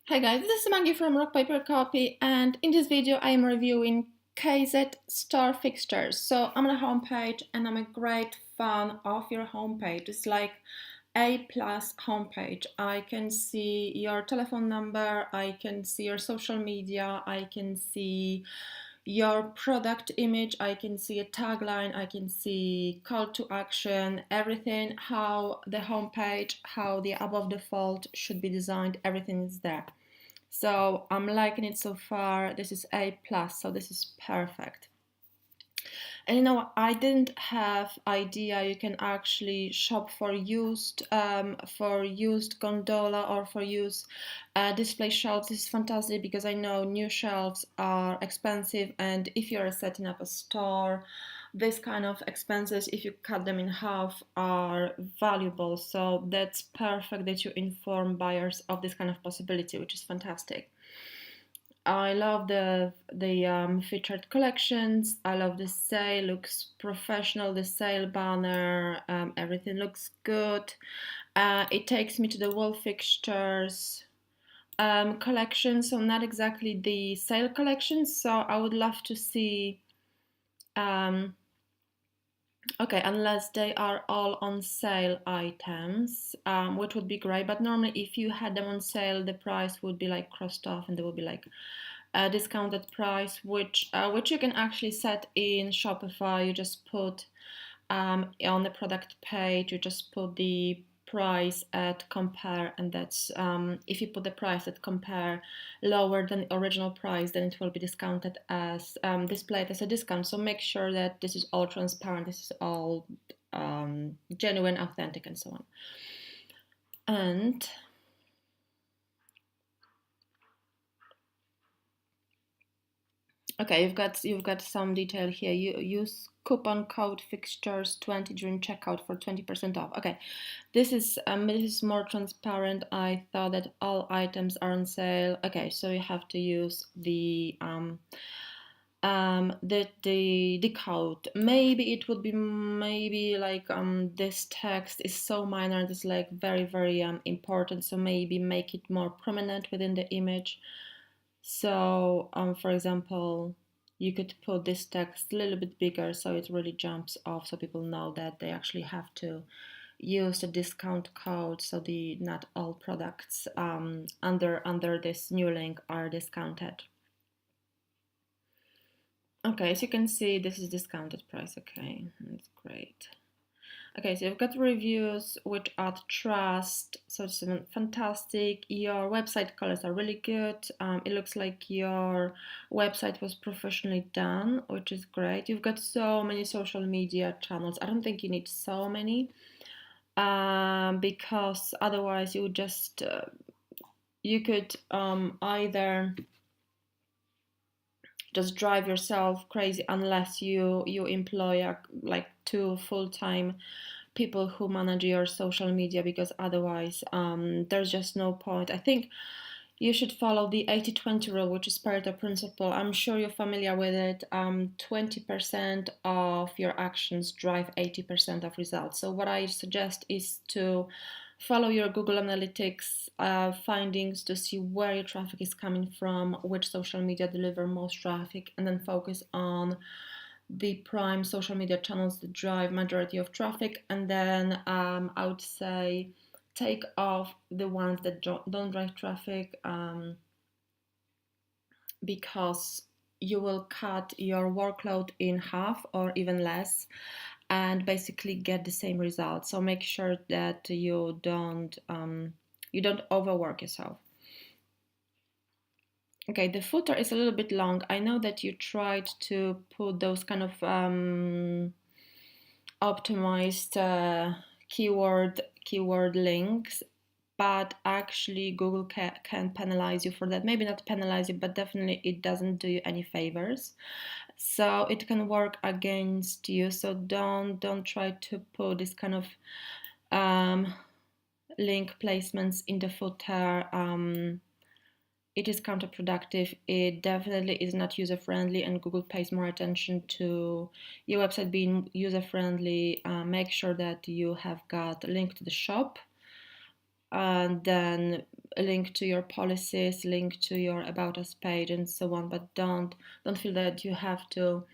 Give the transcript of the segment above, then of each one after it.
Hi guys, this is Maggie from Rock Paper Copy, and in this video I am reviewing KZ Star Fixtures. So I'm on a homepage and I'm a great fan of your homepage. It's like A plus homepage. I can see your telephone number, I can see your social media, I can see your product image, I can see a tagline, I can see call to action, everything, how the homepage, how the above the fold should be designed, everything is there. So I'm liking it so far. This is A plus, so this is perfect. And I didn't have idea you can actually shop for used gondola or for used display shelves. This is fantastic because I know new shelves are expensive, and if you're setting up a store, this kind of expenses, if you cut them in half, are valuable. So that's perfect that you inform buyers of this kind of possibility, which is fantastic. I love the featured collections. I love the sale. Looks professional. The sale banner. Everything looks good. It takes me to the wall fixtures collection. So not exactly the sale collection. So I would love to see. Um, Okay, unless they are all on sale items, which would be great. But normally, if you had them on sale, the price would be like crossed off, and there would be like a discounted price, which you can actually set in Shopify. You just put on the product page, you just put the price at compare, and that's if you put the price at compare lower than the original price, then it will be discounted as displayed as a discount. So make sure that this is all transparent, this is all genuine, authentic, and so on. And okay, you've got some detail here. You use coupon code fixtures 20 during checkout for 20% off. Okay, this is more transparent. I thought that all items are on sale. Okay, so you have to use the code. Maybe it would be maybe like this text is so minor. It's like very important. So maybe make it more prominent within the image. So, for example, you could put this text a little bit bigger so it really jumps off, so people know that they actually have to use the discount code. So the not all products under this new link are discounted. Okay, as you can see, this is discounted price. Okay, that's great. Okay, so you've got reviews which add trust. So it's fantastic. Your website colors are really good. It looks like your website was professionally done, which is great. You've got so many social media channels. I don't think you need so many because otherwise you would just you could either just drive yourself crazy unless you employ like two full-time people who manage your social media, because otherwise there's just no point. I think you should follow the 80-20 rule, which is Pareto principle. I'm sure you're familiar with it. 20% of your actions drive 80% of results. So what I suggest is to follow your Google Analytics findings to see where your traffic is coming from, which social media deliver most traffic, and then focus on the prime social media channels that drive majority of traffic. And then I would say take off the ones that don't drive traffic, because you will cut your workload in half or even less and basically get the same result. So make sure that you don't overwork yourself. Okay, the footer is a little bit long. I know that you tried to put those kind of optimized keyword links, but actually Google can penalize you for that. Maybe not penalize you, but definitely it doesn't do you any favors. So it can work against you. So don't try to put this kind of link placements in the footer. It is counterproductive. It definitely is not user friendly, and Google pays more attention to your website being user friendly. Make sure that you have got a link to the shop, and then a link to your policies, link to your About Us page, and so on. But don't feel that you have to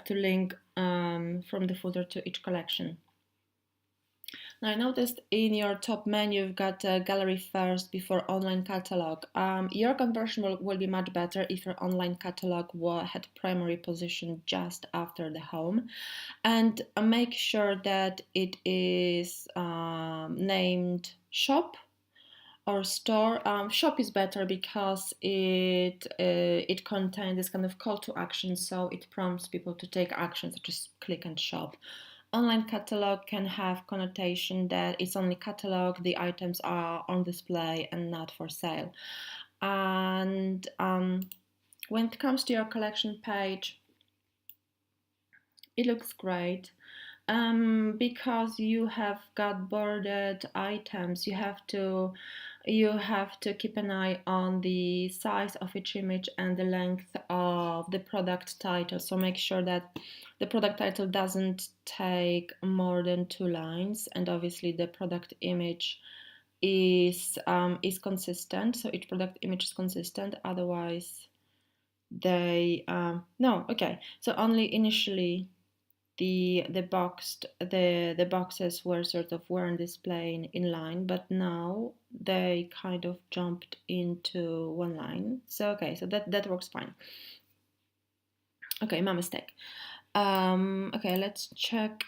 link from the footer to each collection. Now, I noticed in your top menu you've got gallery first before online catalog. Your conversion will be much better if your online catalog had primary position just after the home, and make sure that it is named shop or store. Shop is better because it contains this kind of call to action, so it prompts people to take action such as click and shop. Online catalog can have connotation that it's only catalog, the items are on display and not for sale. And when it comes to your collection page, it looks great. Because you have got bordered items, you have to keep an eye on the size of each image and the length of the product title. So make sure that the product title doesn't take more than 2 lines, and obviously the product image is consistent. So each product image is consistent. Otherwise, they no, okay. So only initially the boxes weren't displaying in line, but now they kind of jumped into one line. So okay, so that works fine. Okay, my mistake. Okay, let's check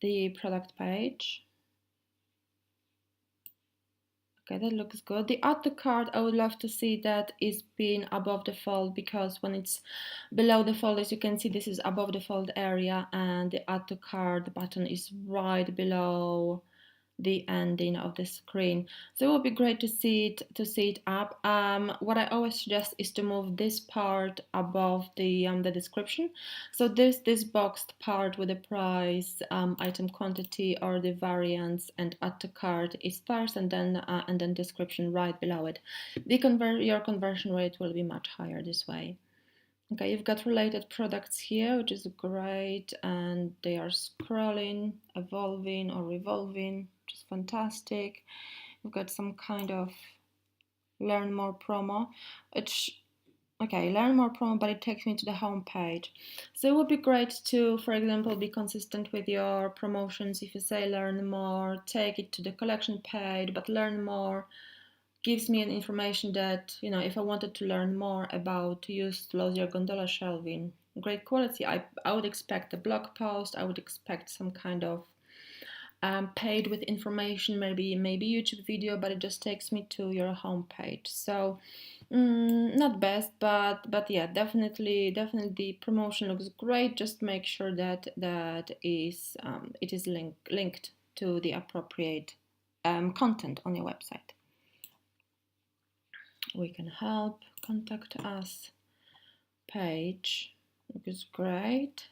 the product page. Okay, that looks good. The add to cart, I would love to see that is being above the fold, because when it's below the fold, as you can see, this is above the fold area, and the add to cart button is right below the ending of the screen. So it would be great to see it up. What I always suggest is to move this part above the description. So this boxed part with the price, item quantity, or the variants, and add to cart is first, and then description right below it. Your conversion rate will be much higher this way. Okay, you've got related products here, which is great, and they are scrolling, evolving or revolving, which is fantastic. We've got some kind of learn more promo. Learn more promo, but it takes me to the home page. So it would be great to, for example, be consistent with your promotions. If you say learn more, take it to the collection page, but learn more gives me an information that, if I wanted to learn more about used Closier gondola shelving, great quality, I would expect a blog post, I would expect some kind of paid with information, maybe YouTube video, but it just takes me to your homepage. So not best, but yeah, definitely the promotion looks great. Just make sure that it is linked to the appropriate content on your website. We can help, contact us page, which is great.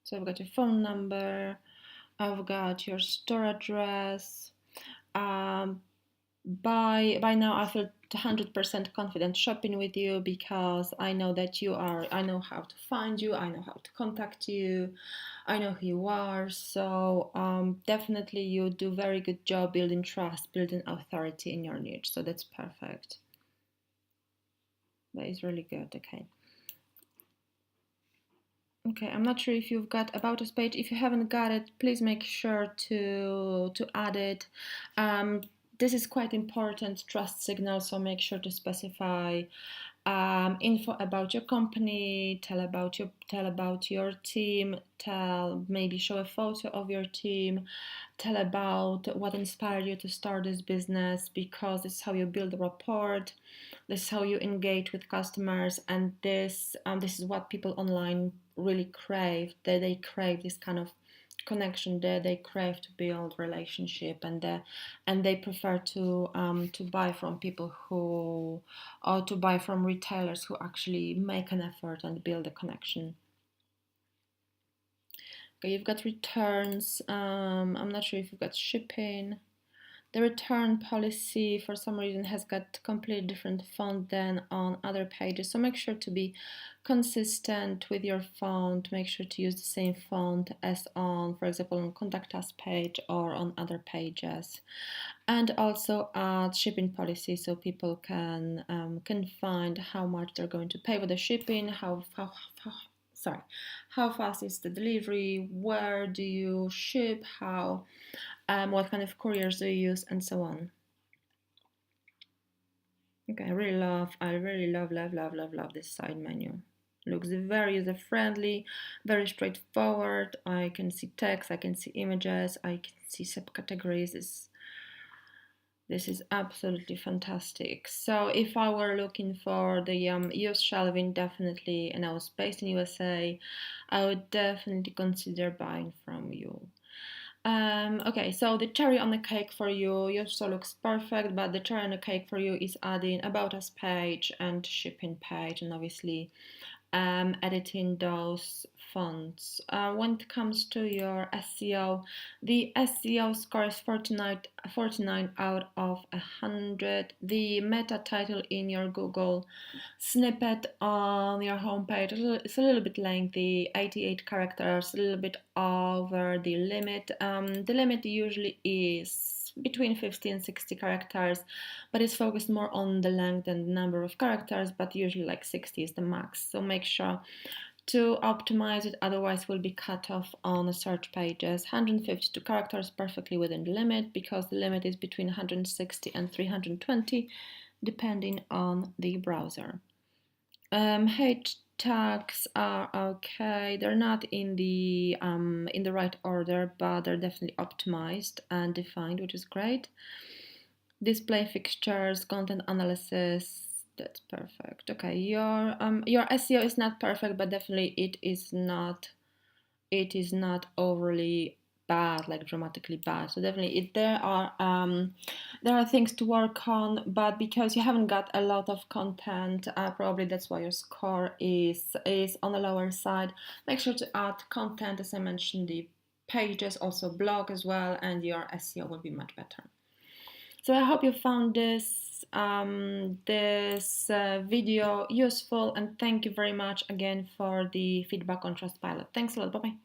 So I've got your phone number, I've got your store address. By now I feel 100% confident shopping with you, because I know that I know how to find you, I know how to contact you, I know who you are. So definitely you do very good job building trust, building authority in your niche. So that's perfect. That is really good. Okay, I'm not sure if you've got About Us page. If you haven't got it, please make sure to add it. This is quite important trust signal, so make sure to specify info about your company, tell about your team, maybe show a photo of your team, tell about what inspired you to start this business, because this is how you build a rapport, this is how you engage with customers, and this is what people online really crave. They crave this kind of connection, they crave to build relationship, and they prefer to buy from people or to buy from retailers who actually make an effort and build a connection. Okay, you've got returns. I'm not sure if you've got shipping. The return policy for some reason has got completely different font than on other pages, so make sure to be consistent with your font. Make sure to use the same font as on, for example, on contact us page or on other pages. And also add shipping policy so people can find how much they're going to pay for the shipping, how fast is the delivery, where do you ship, how what kind of couriers do you use, and so on. Okay, I really love this side menu. Looks very user friendly, very straightforward. I can see text, I can see images, I can see subcategories. This is absolutely fantastic. So if I were looking for the used shelving, definitely, and I was based in USA, I would definitely consider buying from you. Okay, so the cherry on the cake for you, your store looks perfect, but the cherry on the cake for you is adding about us page and shipping page, and obviously editing those fonts. When it comes to your SEO, the SEO score is 49 out of 100. The meta title in your Google snippet on your homepage is a little bit lengthy, 88 characters, a little bit over the limit. The limit usually is between 50 and 60 characters, but it's focused more on the length and the number of characters, but usually like 60 is the max. So make sure to optimize it, otherwise will be cut off on the search pages. 152 characters perfectly within the limit, because the limit is between 160 and 320 depending on the browser. Hashtags are okay. They're not in the right order, but they're definitely optimized and defined, which is great. Display fixtures, content analysis. That's perfect. Okay, your SEO is not perfect, but definitely it is not overly bad, like dramatically bad. So definitely there are things to work on, but because you haven't got a lot of content, probably that's why your score is on the lower side. Make sure to add content, as I mentioned, the pages, also blog as well, and your SEO will be much better. So I hope you found this video useful, and thank you very much again for the feedback on Trustpilot. Thanks a lot. Bye bye.